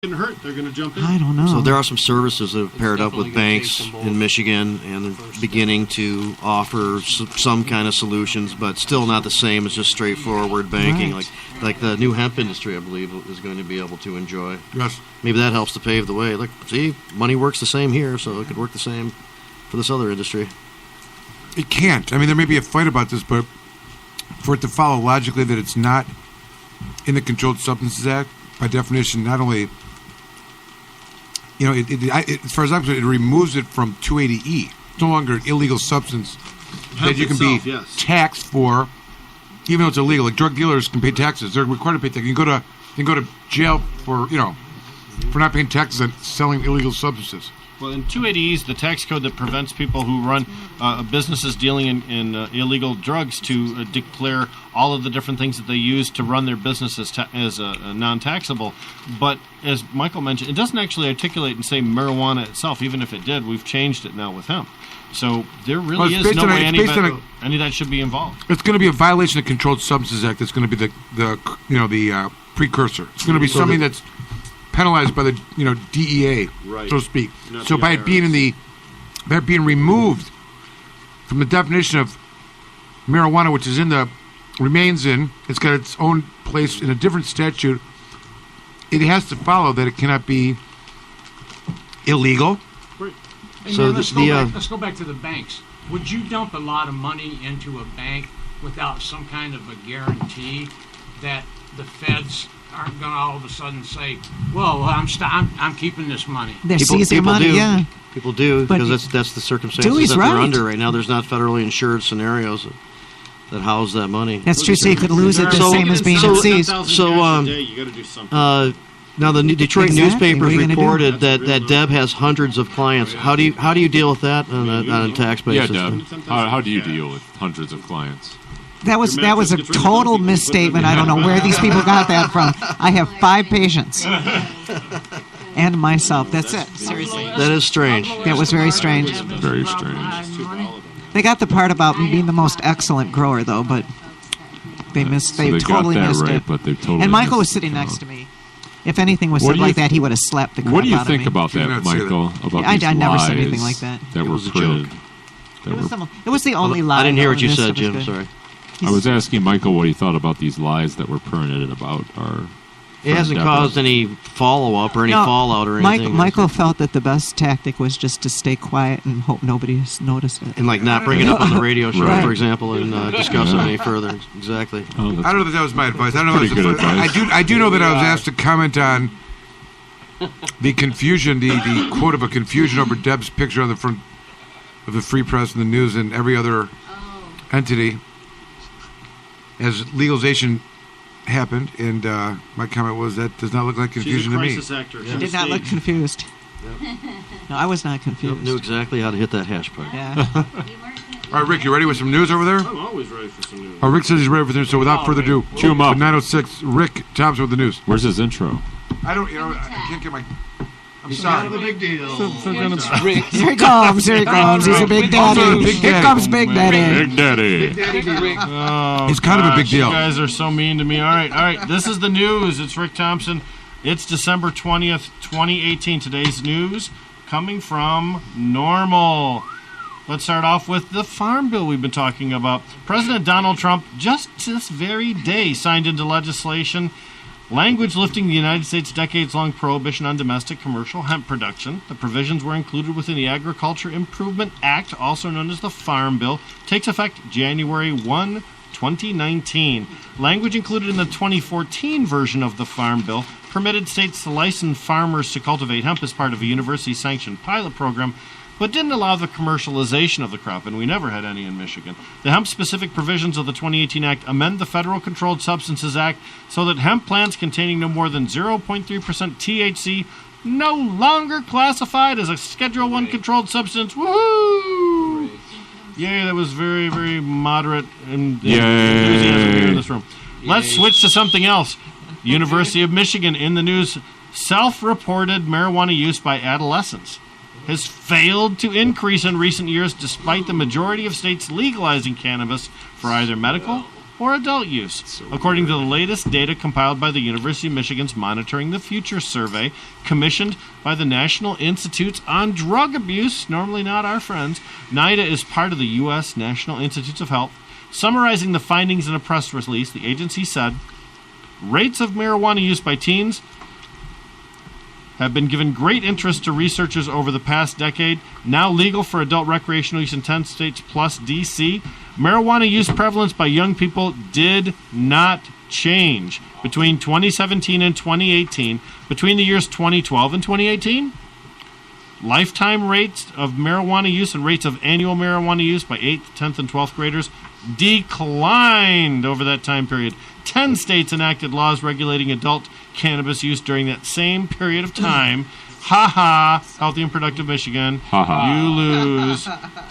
getting hurt, they're going to jump in. I don't know. So there are some services that have paired up with banks in Michigan, and they're beginning to offer some kind of solutions, but still not the same as just straightforward banking. Right. Like the new hemp industry, I believe, is going to be able to enjoy. Yes. Maybe that helps to pave the way. Look, see, money works the same here, so it could work the same for this other industry. It can't. I mean, there may be a fight about this, but for it to follow logically that it's not in the Controlled Substances Act, by definition, not only, as far as I'm concerned, it removes it from 280E. It's no longer an illegal substance that you can be taxed for, even though it's illegal. Like drug dealers can pay taxes; they're required to pay taxes. You can go to jail for not paying taxes on selling illegal substances. Well, in 280E is the tax code that prevents people who run businesses dealing in illegal drugs to declare all of the different things that they use to run their business as non-taxable. But as Michael mentioned, it doesn't actually articulate and say marijuana itself. Even if it did, we've changed it now with hemp. So there really is no way any of that should be involved. It's going to be a violation of the Controlled Substances Act. That's going to be the precursor. It's going to be something that's penalized by the DEA, right, so to speak. Not so by it being removed from the definition of marijuana, which remains in, it's got its own place in a different statute. It has to follow that it cannot be illegal. Right. Hey, so man, let's go back to the banks. Would you dump a lot of money into a bank without some kind of a guarantee that the feds aren't going to all of a sudden say, "Well, I'm keeping this money"? They're seizing money, yeah. People do, But because that's the circumstances Dewey's that right. they're under right now. There's not federally insured scenarios that house that money. That's true, so you could lose it the same as being seized. You got to do something. Now the Detroit Exactly. newspapers What are you gonna reported do? that Deb has hundreds of clients. How do you deal with that on a tax basis? Yeah, Deb. How do you deal with hundreds of clients? That was a total misstatement. I don't know where these people got that from. I have 5 patients. And myself. That's it. Seriously. That is strange. That was very strange. Very strange. They got the part about me being the most excellent grower, though, but they totally got that missed right, it. But they totally and Michael was missed sitting it. next to me. If anything was said like that, he would have slapped the crap out of me. What do you think about that, Michael? About I these never lies said anything like that. That were was a printed. joke. It was the only lie. I didn't hear what you this said, was Jim. good. Sorry. I was asking Michael what he thought about these lies that were printed about our. It hasn't caused any follow-up or any fallout or anything. Michael felt that the best tactic was just to stay quiet and hope nobody has noticed it. And not bring it up on the radio show, Right. for example, and discuss it any further. Exactly. Oh, I don't know that was my advice. I don't know. pretty good advice. I do know that I was asked to comment on the confusion, the quote of a confusion over Deb's picture on the front of the Free Press and the News and every other entity as legalization happened, and my comment was that does not look like confusion to me. She's a crisis actor. He did not look confused. No, I was not confused. Knew exactly how to hit that hash pipe. Yeah. All right, Rick, you ready with some news over there? I'm always ready for some news. Rick says he's ready for the news, so without further ado, Cue him up. 9:06, Rick Thompson with the news. Where's his intro? I can't get my... I'm sorry. big deal. Here he comes. He's a big daddy. Big Here daddy. comes Big Daddy. Big Daddy. Oh, It's kind of a big deal. You guys are so mean to me. All right. This is the news. It's Rick Thompson. It's December 20th, 2018. Today's news coming from Normal. Let's start off with the farm bill we've been talking about. President Donald Trump, just this very day, signed into legislation language lifting the United States' decades-long prohibition on domestic commercial hemp production. The provisions were included within the Agriculture Improvement Act, also known as the Farm Bill, takes effect January 1, 2019. Language included in the 2014 version of the Farm Bill permitted states to license farmers to cultivate hemp as part of a university-sanctioned pilot program, but didn't allow the commercialization of the crop, and we never had any in Michigan. The hemp-specific provisions of the 2018 Act amend the Federal Controlled Substances Act so that hemp plants containing no more than 0.3% THC no longer classified as a Schedule I controlled substance. Woohoo! Yay, that was very, very moderate and enthusiasm here in this room. Let's switch to something else. University of Michigan in the news. Self-reported marijuana use by adolescents has failed to increase in recent years despite the majority of states legalizing cannabis for either medical or adult use. According to the latest data compiled by the University of Michigan's Monitoring the Future survey, commissioned by the National Institutes on Drug Abuse, normally not our friends, NIDA is part of the U.S. National Institutes of Health. Summarizing the findings in a press release, the agency said, rates of marijuana use by teens have been given great interest to researchers over the past decade. Now legal for adult recreational use in 10 states plus D.C., marijuana use prevalence by young people did not change between 2017 and 2018. Between the years 2012 and 2018, lifetime rates of marijuana use and rates of annual marijuana use by 8th, 10th, and 12th graders declined over that time period. 10 states enacted laws regulating adult cannabis use during that same period of time. Ha ha! Healthy and productive Michigan. Ha ha. You lose.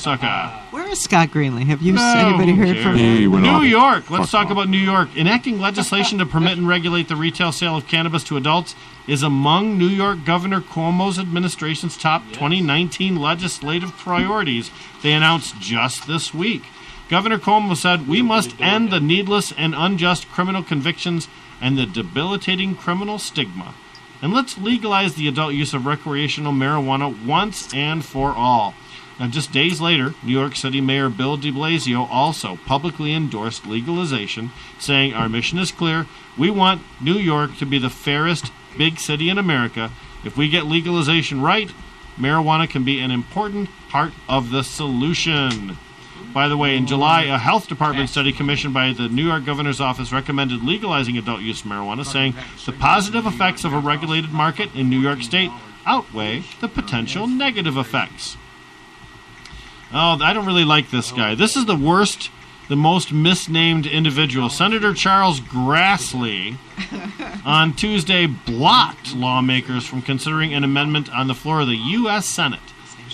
Sucker. Where is Scott Greenlee? Have you anybody heard from him? He went New off. York. Let's Fuck talk off. about New York. Enacting legislation to permit and regulate the retail sale of cannabis to adults is among New York Governor Cuomo's administration's top 2019 legislative priorities, they announced just this week. Governor Cuomo said, we must end the needless and unjust criminal convictions and the debilitating criminal stigma. And let's legalize the adult use of recreational marijuana once and for all. Now, just days later, New York City Mayor Bill de Blasio also publicly endorsed legalization, saying, our mission is clear. We want New York to be the fairest big city in America. If we get legalization right, marijuana can be an important part of the solution. By the way, in July, a health department study commissioned by the New York Governor's Office recommended legalizing adult use marijuana, saying the positive effects of a regulated market in New York State outweigh the potential negative effects. Oh, I don't really like this guy. This is the worst, the most misnamed individual. Senator Charles Grassley on Tuesday blocked lawmakers from considering an amendment on the floor of the U.S. Senate.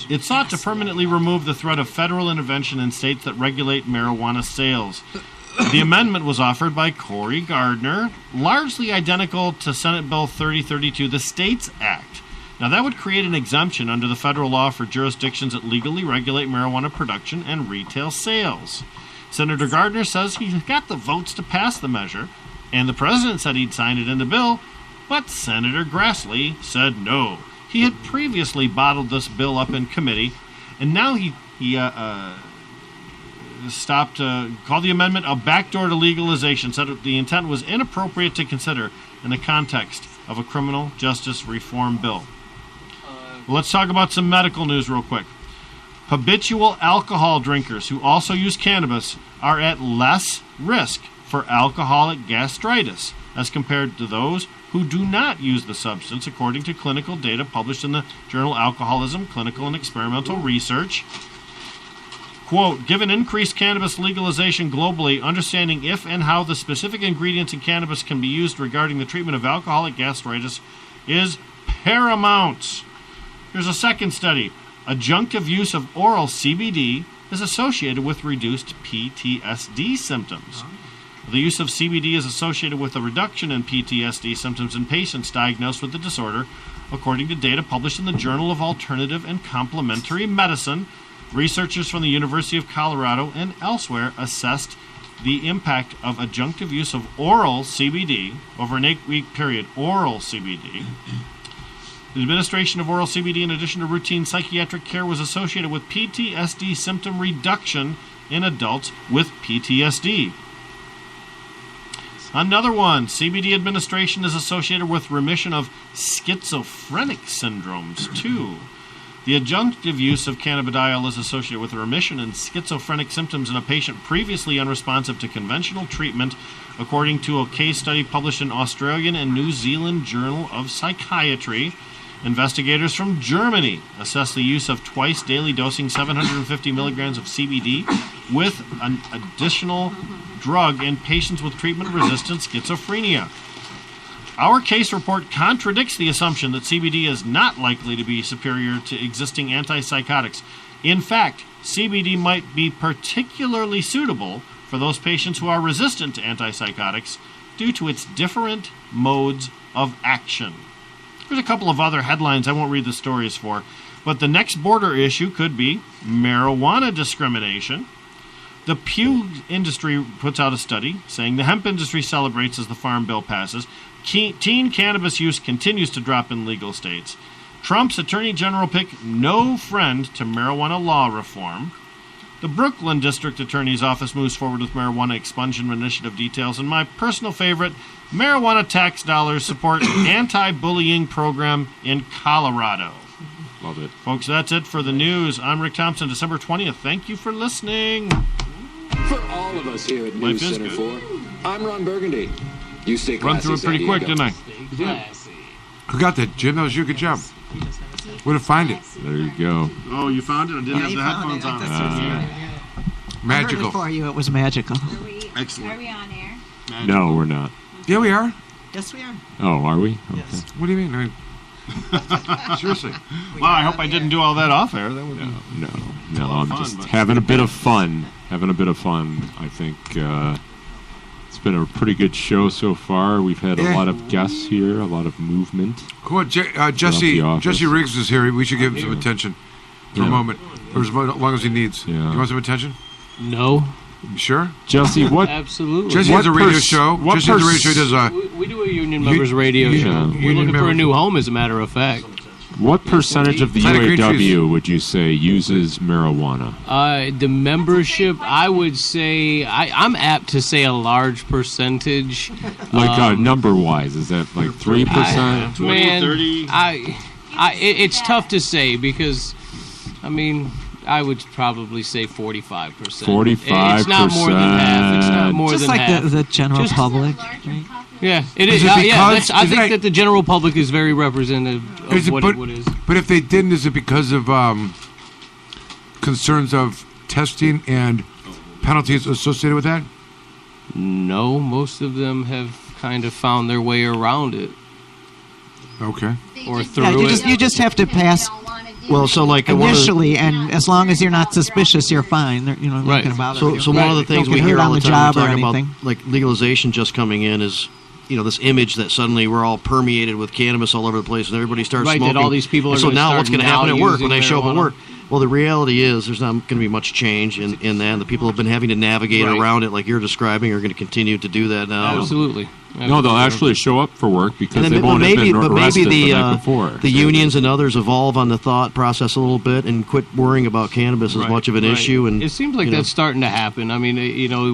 It sought to permanently remove the threat of federal intervention in states that regulate marijuana sales. The amendment was offered by Cory Gardner, largely identical to Senate Bill 3032, the States Act. Now, that would create an exemption under the federal law for jurisdictions that legally regulate marijuana production and retail sales. Senator Gardner says he got the votes to pass the measure, and the president said he'd sign it into bill, but Senator Grassley said no. He had previously bottled this bill up in committee, and now he called the amendment a backdoor to legalization, said that the intent was inappropriate to consider in the context of a criminal justice reform bill. Let's talk about some medical news real quick. Habitual alcohol drinkers who also use cannabis are at less risk for alcoholic gastritis as compared to those who do not use the substance, according to clinical data published in the journal Alcoholism, Clinical and Experimental Research. Quote, given increased cannabis legalization globally, understanding if and how the specific ingredients in cannabis can be used regarding the treatment of alcoholic gastritis is paramount. Here's a second study. Adjunctive use of oral CBD is associated with reduced PTSD symptoms. The use of CBD is associated with a reduction in PTSD symptoms in patients diagnosed with the disorder, according to data published in the Journal of Alternative and Complementary Medicine. Researchers from the University of Colorado and elsewhere assessed the impact of adjunctive use of oral CBD over an 8-week period. Oral CBD. The administration of oral CBD in addition to routine psychiatric care was associated with PTSD symptom reduction in adults with PTSD. Another one, CBD administration is associated with remission of schizophrenic syndromes, too. The adjunctive use of cannabidiol is associated with a remission in schizophrenic symptoms in a patient previously unresponsive to conventional treatment, according to a case study published in Australian and New Zealand Journal of Psychiatry. Investigators from Germany assessed the use of twice daily dosing 750 milligrams of CBD with an additional drug in patients with treatment-resistant schizophrenia. Our case report contradicts the assumption that CBD is not likely to be superior to existing antipsychotics. In fact, CBD might be particularly suitable for those patients who are resistant to antipsychotics due to its different modes of action. There's a couple of other headlines I won't read the stories for, but the next border issue could be marijuana discrimination. The Pew industry puts out a study saying the hemp industry celebrates as the farm bill passes. Teen cannabis use continues to drop in legal states. Trump's attorney general pick no friend to marijuana law reform. The Brooklyn District Attorney's Office moves forward with marijuana expungement initiative details. And my personal favorite, marijuana tax dollars support anti-bullying program in Colorado. Love it. Folks, that's it for the news. I'm Rick Thompson, December 20th. Thank you for listening. For all of us here at Life News is Center good. 4, I'm Ron Burgundy. You stay classy, Run through it pretty San quick, Diego. didn't I? Who got that, Jim? That was you. Good job. Where to find it? There you go. Oh, you found it? I didn't Yeah, have you the found headphones it. on. That's what's here. I heard Magical. before you, it was magical. Excellent. Are we on air? No, we're not. Yeah, we are. Yes, we are. Oh, are we? Okay. Yes. What do you mean? Seriously. Wow, I hope I didn't do all that off air. That would be... No. lot of I'm fun, just but- having a bit of fun. I think it's been a pretty good show so far. We've had a Yeah. lot of guests here, a lot of movement. Come on, Jesse. the office. Jesse Riggs is here. We should give him some attention for a Yeah. moment, or as long as he needs. Yeah. You want some attention? No, You sure? Jesse, what? absolutely. Jesse has a radio show. what Jesse has a radio show. He does We do a union members radio union- show. union We're looking for a members. new home, as a matter of fact. What percentage of the Planet Green UAW would you say uses marijuana? The membership, I would say, I'm apt to say a large percentage. Like number-wise, is that like 3%? 20, Man, 30? it's tough to say because, I mean, I would probably say 45%. 45%. It's not more than half. It's not more Just than like half. the general Just- public. Yeah, it Is is. it Yeah, because- I is think it- that the general public is very representative of Is it- what but- it is. But if they didn't, is it because of concerns of testing and penalties associated with that? No, most of them have kind of found their way around it. Okay. Or Yeah, through it. you just have to pass Well, so like one of the- initially, and as long as you're not suspicious, you're fine. They're, not Right. going to bother So, you. so one of the things Don't we get hear hurt all on the the time job or talking about, anything. like legalization just coming in, is this image that suddenly we're all permeated with cannabis all over the place, and everybody starts Right, that smoking. all these people are And so gonna now start what's going to now happen at work using when they show up at marijuana? work? Well, the reality is there's not going to be much change in that. And the people have been having to navigate Right. around it, like you're describing, are going to continue to do that now. Absolutely. No, they'll actually show up for work because And they then, but won't have maybe, been but arrested maybe the night before. the unions and others evolve on the thought process a little bit and quit worrying about cannabis as Right, much of an right. issue. And it seems like you know. that's starting to happen. I mean,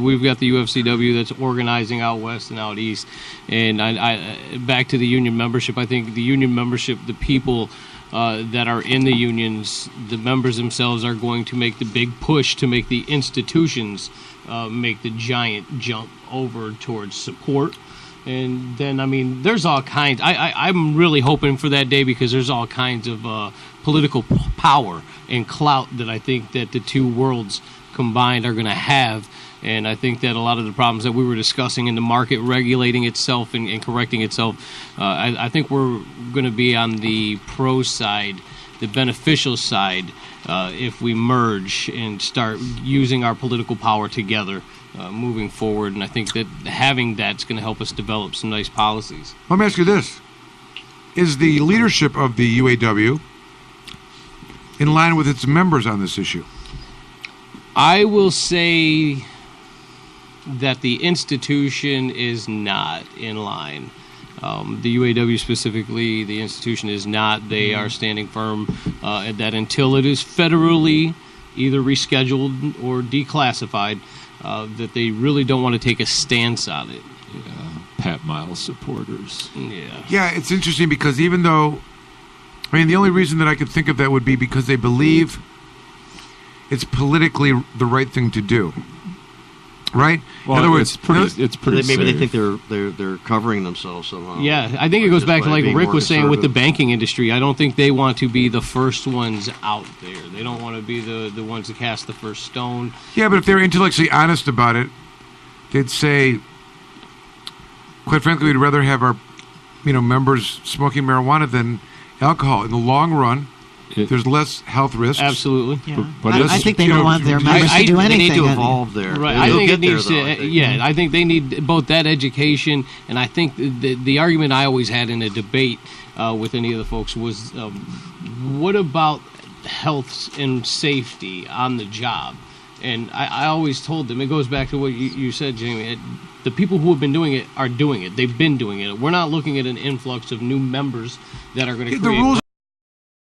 we've got the UFCW that's organizing out west and out east, and I back to the union membership. I think the union membership, the people that are in the unions, the members themselves are going to make the big push to make the institutions make the giant jump over towards support. And then, I mean, there's all kinds. I'm really hoping for that day because there's all kinds of political power and clout that I think that the two worlds combined are going to have. And I think that a lot of the problems that we were discussing in the market regulating itself and correcting itself, I think we're going to be on the pro side, the beneficial side, if we merge and start using our political power together. Moving forward, and I think that having that's going to help us develop some nice policies. Let me ask you this. Is the leadership of the UAW in line with its members on this issue? I will say that the institution is not in line. The UAW specifically, the institution is not. They are standing firm that until it is federally either rescheduled or declassified, that they really don't want to take a stance on it. Pat Miles supporters. Yeah. Yeah, it's interesting because even though, I mean, the only reason that I could think of that would be because they believe it's politically the right thing to do. Right? Well, in other words, it's pretty. Maybe they safe. think they're covering themselves somehow. Yeah, I think it goes Just back to by like being Rick more was saying with the conservative. banking industry. I don't think they want to be the first ones out there. They don't want to be the ones that cast the first stone. yeah, but if they're intellectually honest about it, they'd say, quite frankly, we'd rather have our, members smoking marijuana than alcohol. In the long run, there's less health risks. Absolutely. Yeah. But I it's- think they you don't know, want their I- members to do They anything. need to evolve there. Right. They'll I think get it needs there, though, I to. think. Yeah, I think they need both that education, and I think the argument I always had in a debate with any of the folks was, what about health and safety on the job? And I always told them, it goes back to what you said, Jamie. The people who have been doing it are doing it. They've been doing it. We're not looking at an influx of new members that are going to create.